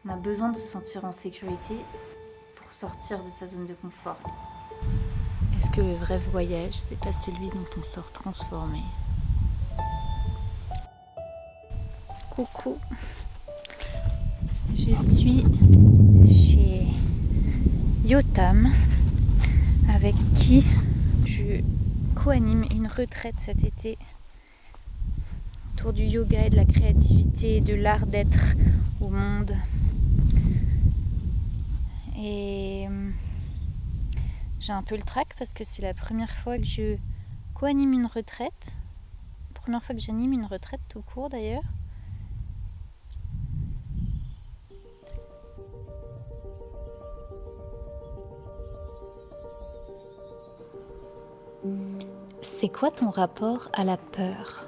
On a besoin de se sentir en sécurité pour sortir de sa zone de confort. Est-ce que le vrai voyage, c'est pas celui dont on sort transformé? Coucou, je suis chez Yotam avec qui je co-anime une retraite cet été autour du yoga et de la créativité et de l'art d'être au monde. Et j'ai un peu le trac parce que c'est la première fois que je co-anime une retraite. Première fois que j'anime une retraite tout court d'ailleurs. C'est quoi ton rapport à la peur?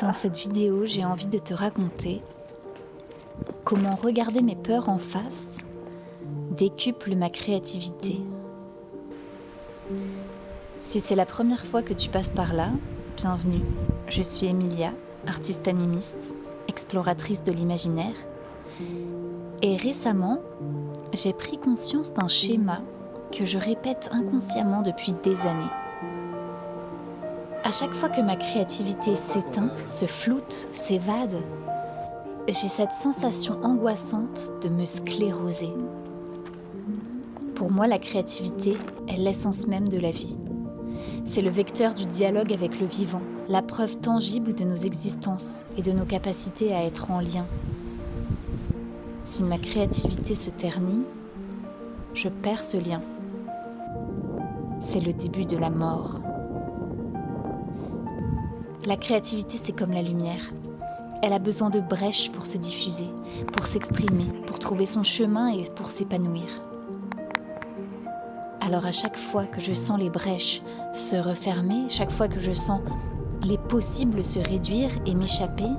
Dans cette vidéo, j'ai envie de te raconter comment regarder mes peurs en face décuple ma créativité. Si c'est la première fois que tu passes par là, bienvenue. Je suis Emilia, artiste animiste, exploratrice de l'imaginaire. Et récemment, j'ai pris conscience d'un schéma que je répète inconsciemment depuis des années. À chaque fois que ma créativité s'éteint, se floute, s'évade, j'ai cette sensation angoissante de me scléroser. Pour moi, la créativité est l'essence même de la vie. C'est le vecteur du dialogue avec le vivant, la preuve tangible de nos existences et de nos capacités à être en lien. Si ma créativité se ternit, je perds ce lien. C'est le début de la mort. La créativité, c'est comme la lumière. Elle a besoin de brèches pour se diffuser, pour s'exprimer, pour trouver son chemin et pour s'épanouir. Alors à chaque fois que je sens les brèches se refermer, chaque fois que je sens les possibles se réduire et m'échapper,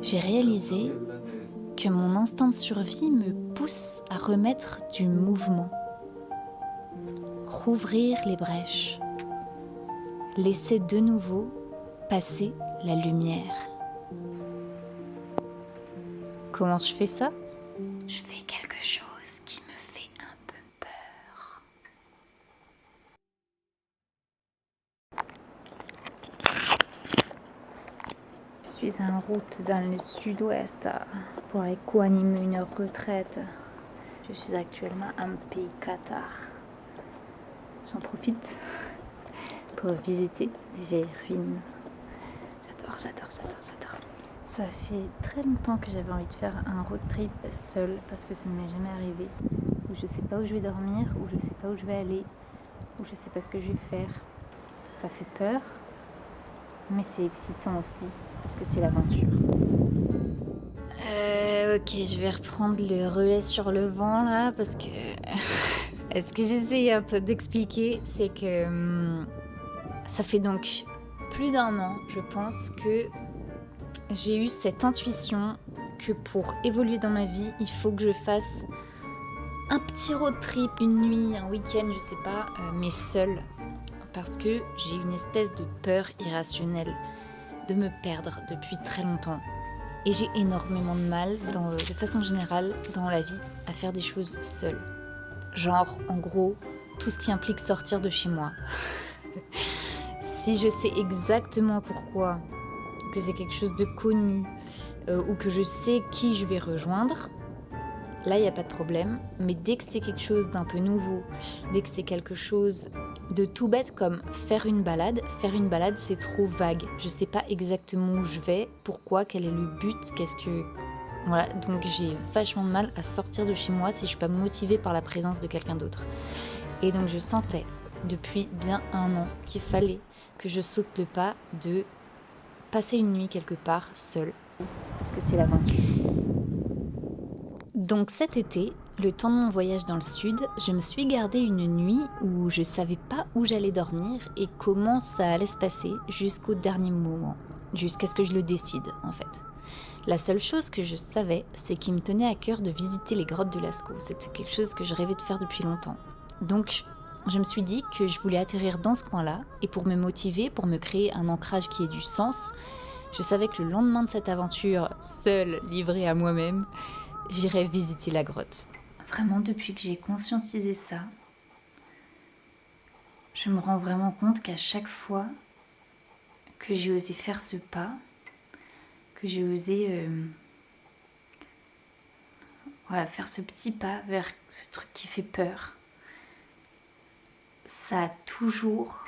j'ai réalisé que mon instinct de survie me pousse à remettre du mouvement. Rouvrir les brèches. Laisser de nouveau passer la lumière. Comment je fais ça? Je fais quelque chose qui me fait un peu peur. Je suis en route dans le sud-ouest pour aller co-animer une retraite. Je suis actuellement en pays Qatar. J'en profite pour visiter les ruines. J'adore. Ça fait très longtemps que j'avais envie de faire un road trip seul parce que ça ne m'est jamais arrivé. Où je sais pas où je vais dormir, où je sais pas où je vais aller, où je sais pas ce que je vais faire. Ça fait peur, mais c'est excitant aussi parce que c'est l'aventure. Ok, je vais reprendre le relais sur le vent là parce que ce que j'essaye un peu d'expliquer, c'est que ça fait donc plus d'1 an, je pense, que j'ai eu cette intuition que pour évoluer dans ma vie, il faut que je fasse un petit road trip, une nuit, un week-end, je sais pas, mais seule. Parce que j'ai une espèce de peur irrationnelle de me perdre depuis très longtemps. Et j'ai énormément de mal, de façon générale, dans la vie, à faire des choses seule. Genre, en gros, tout ce qui implique sortir de chez moi. Si je sais exactement pourquoi, que c'est quelque chose de connu, ou que je sais qui je vais rejoindre, là, il n'y a pas de problème. Mais dès que c'est quelque chose d'un peu nouveau, dès que c'est quelque chose de tout bête comme faire une balade, c'est trop vague. Je sais pas exactement où je vais, pourquoi, quel est le but, Voilà, donc j'ai vachement de mal à sortir de chez moi si je suis pas motivée par la présence de quelqu'un d'autre. Et donc je sentais depuis bien 1 an qu'il fallait que je saute le pas de passer une nuit quelque part seule, parce que c'est l'aventure. Donc cet été, le temps de mon voyage dans le sud, je me suis gardée une nuit où je savais pas où j'allais dormir et comment ça allait se passer jusqu'au dernier moment, jusqu'à ce que je le décide en fait. La seule chose que je savais, c'est qu'il me tenait à cœur de visiter les grottes de Lascaux. C'était quelque chose que je rêvais de faire depuis longtemps. Donc je me suis dit que je voulais atterrir dans ce coin-là et pour me motiver, pour me créer un ancrage qui ait du sens, Je savais que le lendemain de cette aventure, seule, livrée à moi-même, j'irais visiter la grotte. Vraiment, depuis que j'ai conscientisé ça, je me rends vraiment compte qu'à chaque fois que j'ai osé faire ce pas, que j'ai osé faire ce petit pas vers ce truc qui fait peur, ça a toujours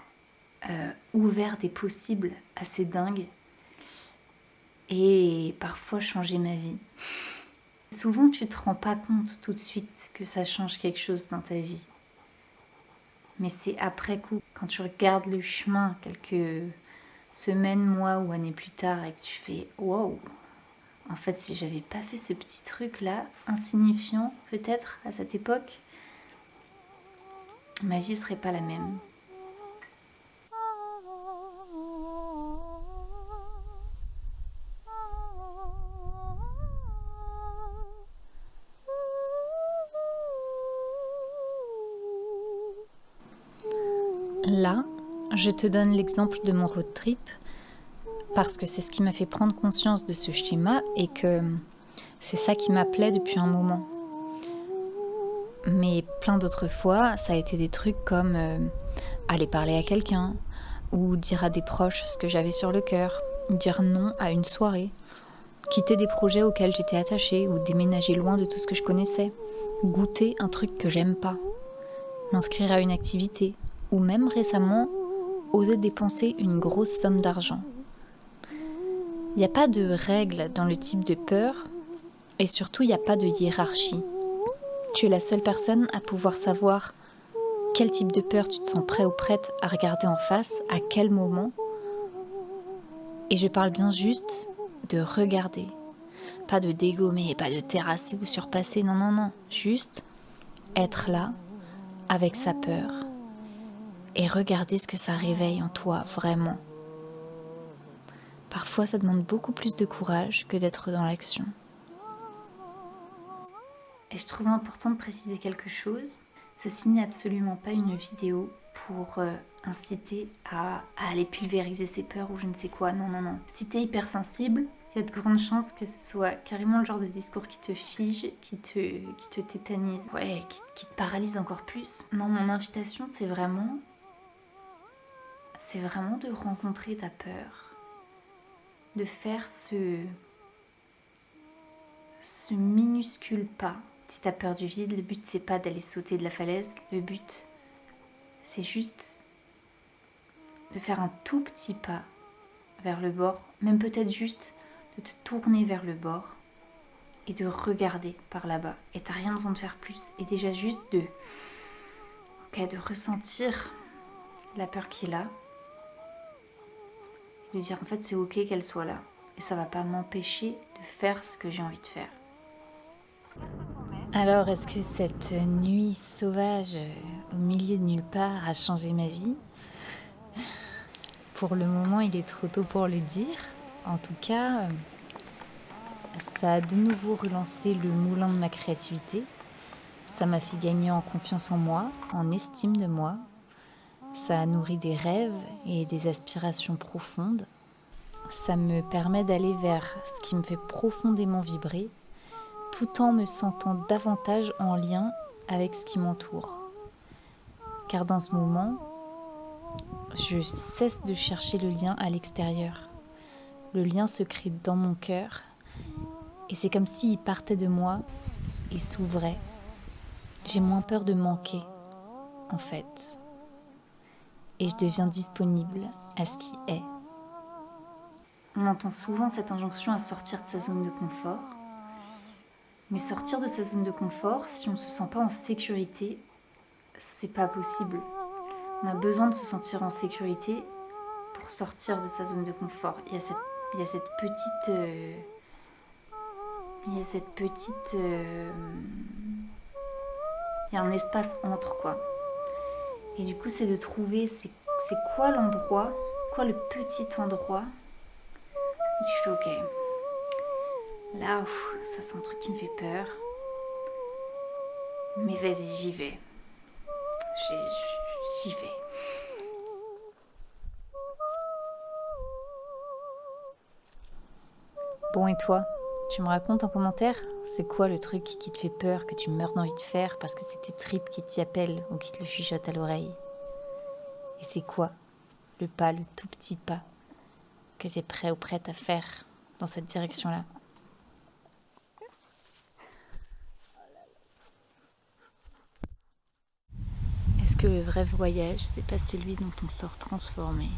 ouvert des possibles assez dingues et parfois changé ma vie. Souvent, tu te rends pas compte tout de suite que ça change quelque chose dans ta vie. Mais c'est après coup, quand tu regardes le chemin quelques semaines, mois ou années plus tard et que tu fais « wow !» En fait, si j'avais pas fait ce petit truc-là, insignifiant peut-être à cette époque, ma vie serait pas la même. Là, je te donne l'exemple de mon road trip parce que c'est ce qui m'a fait prendre conscience de ce schéma et que c'est ça qui m'appelait depuis un moment. Mais plein d'autres fois, ça a été des trucs comme aller parler à quelqu'un ou dire à des proches ce que j'avais sur le cœur, dire non à une soirée, quitter des projets auxquels j'étais attachée ou déménager loin de tout ce que je connaissais, goûter un truc que j'aime pas, m'inscrire à une activité ou même récemment oser dépenser une grosse somme d'argent. Il n'y a pas de règles dans le type de peur et surtout il n'y a pas de hiérarchie. Tu es la seule personne à pouvoir savoir quel type de peur tu te sens prêt ou prête à regarder en face, à quel moment. Et je parle bien juste de regarder. Pas de dégommer, pas de terrasser ou surpasser, non, non, non. Juste être là, avec sa peur, et regarder ce que ça réveille en toi, vraiment. Parfois, ça demande beaucoup plus de courage que d'être dans l'action. Et je trouve important de préciser quelque chose. Ceci n'est absolument pas une vidéo pour inciter à aller pulvériser ses peurs ou je ne sais quoi. Non, non, non. Si t'es hypersensible, il y a de grandes chances que ce soit carrément le genre de discours qui te fige, qui te tétanise, qui te paralyse encore plus. Non, mon invitation, c'est vraiment de rencontrer ta peur, de faire ce minuscule pas. Si t'as peur du vide, le but c'est pas d'aller sauter de la falaise, le but c'est juste de faire un tout petit pas vers le bord, même peut-être juste de te tourner vers le bord et de regarder par là-bas. Et t'as rien besoin de faire plus. Et déjà juste de ressentir la peur qui est là, de dire en fait c'est ok qu'elle soit là. Et ça va pas m'empêcher de faire ce que j'ai envie de faire. Alors, est-ce que cette nuit sauvage au milieu de nulle part a changé ma vie ? Pour le moment, il est trop tôt pour le dire. En tout cas, ça a de nouveau relancé le moulin de ma créativité. Ça m'a fait gagner en confiance en moi, en estime de moi. Ça a nourri des rêves et des aspirations profondes. Ça me permet d'aller vers ce qui me fait profondément vibrer, tout en me sentant davantage en lien avec ce qui m'entoure. Car dans ce moment, je cesse de chercher le lien à l'extérieur. Le lien se crée dans mon cœur et c'est comme s'il partait de moi et s'ouvrait. J'ai moins peur de manquer, en fait. Et je deviens disponible à ce qui est. On entend souvent cette injonction à sortir de sa zone de confort. Mais sortir de sa zone de confort, si on ne se sent pas en sécurité, c'est pas possible. On a besoin de se sentir en sécurité pour sortir de sa zone de confort. Il y a cette petite... il y a un espace entre, quoi. Et du coup, c'est de trouver c'est quoi l'endroit, quoi le petit endroit où tu fais ok. Là, ça c'est un truc qui me fait peur. Mais vas-y, j'y vais. J'y vais. Bon, et toi? Tu me racontes en commentaire? C'est quoi le truc qui te fait peur, que tu meurs d'envie de faire parce que c'est tes tripes qui t'y appellent ou qui te le chuchotent à l'oreille? Et c'est quoi le pas, le tout petit pas que t'es prêt ou prête à faire dans cette direction-là? Est-ce que le vrai voyage, c'est pas celui dont on sort transformé?